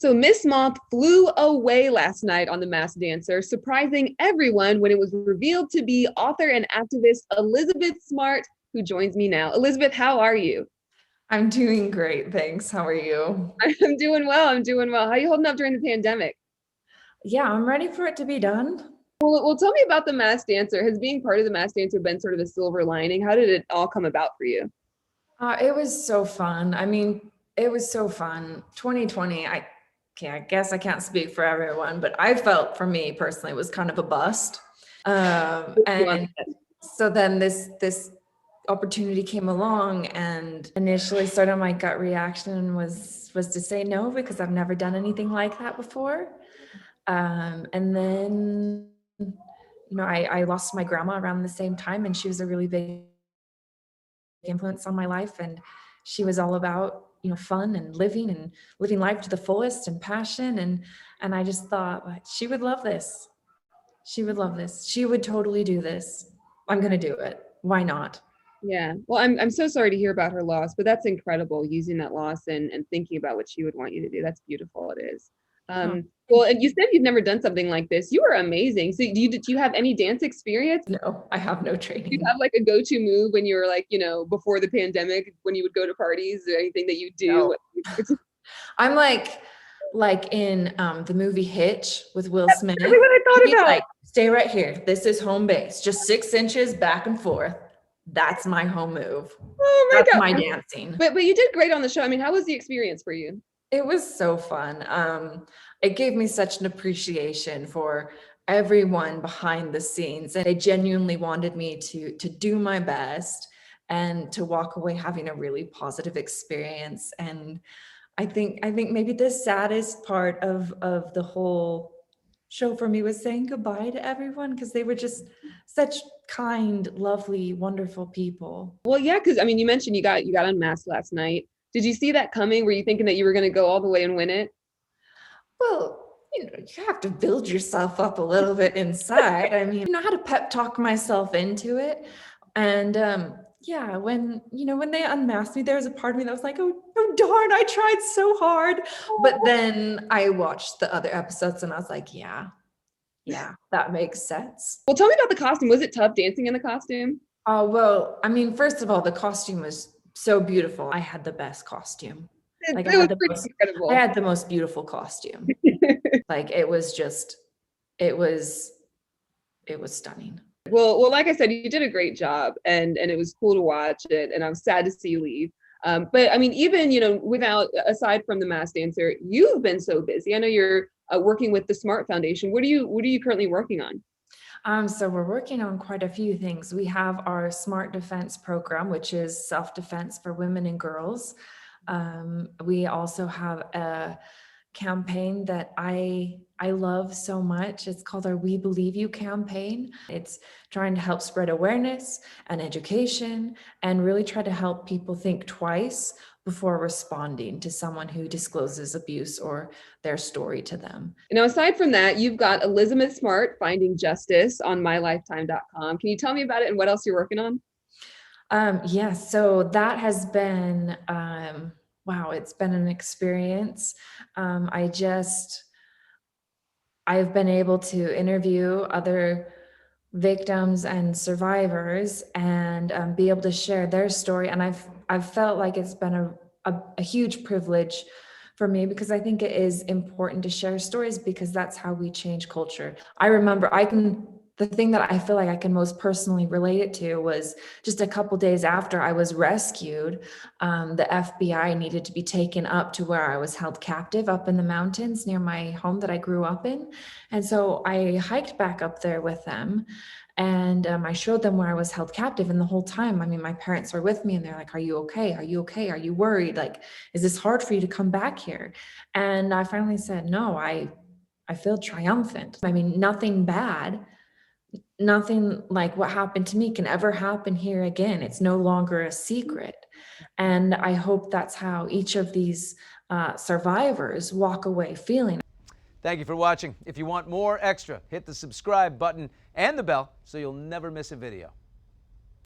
So Miss Moth flew away last night on The Masked Dancer, surprising everyone when it was revealed to be author and activist Elizabeth Smart, who joins me now. Elizabeth, how are you? I'm doing great, thanks. How are you? I'm doing well. I'm doing well. How are you holding up during the pandemic? Yeah, I'm ready for it to be done. Well, tell me about The Masked Dancer. Has being part of The Masked Dancer been sort of a silver lining? How did it all come about for you? It was so fun. It was so fun. 2020, I guess I can't speak for everyone, but I felt for me personally it was kind of a bust. You on And so then this opportunity came along, and initially sort of my gut reaction was to say no because I've never done anything like that before. And then I lost my grandma around the same time, and she was a really big influence on my life. And she was all about, fun and living life to the fullest and passion. And I just thought, like, she would love this. She would love this. She would totally do this. I'm going to do it. Why not? Yeah. Well, I'm so sorry to hear about her loss, but that's incredible using that loss and thinking about what she would want you to do. That's beautiful. It is. Oh, Well, thank and you you. said you've never done something like this. You were amazing. So do you have any dance experience? No, I have no Do you training. have like a go-to move when you were like, before the pandemic, when you would go to parties or anything that you do? No. I'm like in the movie Hitch with Will Smith. Exactly what I thought He's about. like, stay right here. This is home base. Just 6 inches back and forth. That's my home move. Oh That's my my God. dancing. But you did great on the show. I mean, how was the experience for you? It was so fun. It gave me such an appreciation for everyone behind the scenes. And they genuinely wanted me to do my best and to walk away having a really positive experience. And I think maybe the saddest part of the whole show for me was saying goodbye to everyone, because they were just such kind, lovely, wonderful people. Well, yeah, because I mean, you mentioned you got unmasked last night. Did you see that coming? Were you thinking that you were going to go all the way and win it? Well, you have to build yourself up a little bit inside. I mean, how to pep talk myself into it. And yeah, when they unmasked me, there was a part of me that was like, oh darn, I tried so hard. But then I watched the other episodes and I was like, yeah, that makes sense. Well, tell me about the costume. Was it tough dancing in the costume? Oh, well, I mean, first of all, the costume was so beautiful. I had the best costume. It, Like it was pretty I incredible. had the most beautiful costume. Like it was it was stunning. Well, like I said, you did a great job, and it was cool to watch it. And I'm sad to see you leave. But I mean, even without aside from the Masked Dancer, you've been so busy. I know you're working with the Smart Foundation. What are you currently working on? So we're working on quite a few things. We have our Smart Defense program, which is self-defense for women and girls. We also have a campaign that I love so much. It's called our We Believe You campaign. It's trying to help spread awareness and education and really try to help people think twice before responding to someone who discloses abuse or their story to them. Now, aside from that, you've got Elizabeth Smart Finding Justice on mylifetime.com. Can you tell me about it and what else you're working on? Yes, so that has been, wow, it's been an experience. I've been able to interview other victims and survivors and be able to share their story. And I've felt like it's been a huge privilege for me, because I think it is important to share stories, because that's how we change culture. I remember the thing that I feel like I can most personally relate it to was just a couple days after I was rescued, the FBI needed to be taken up to where I was held captive up in the mountains near my home that I grew up in. And so I hiked back up there with them, and I showed them where I was held captive. And the whole time, I mean, my parents were with me and they're like, are you okay? Are you okay? Are you worried? Like, is this hard for you to come back here? And I finally said, no, I feel triumphant. I mean, nothing like what happened to me can ever happen here again. It's no longer a secret. And I hope that's how each of these survivors walk away feeling. Thank you for watching. If you want more extra, hit the subscribe button and the bell so you'll never miss a video.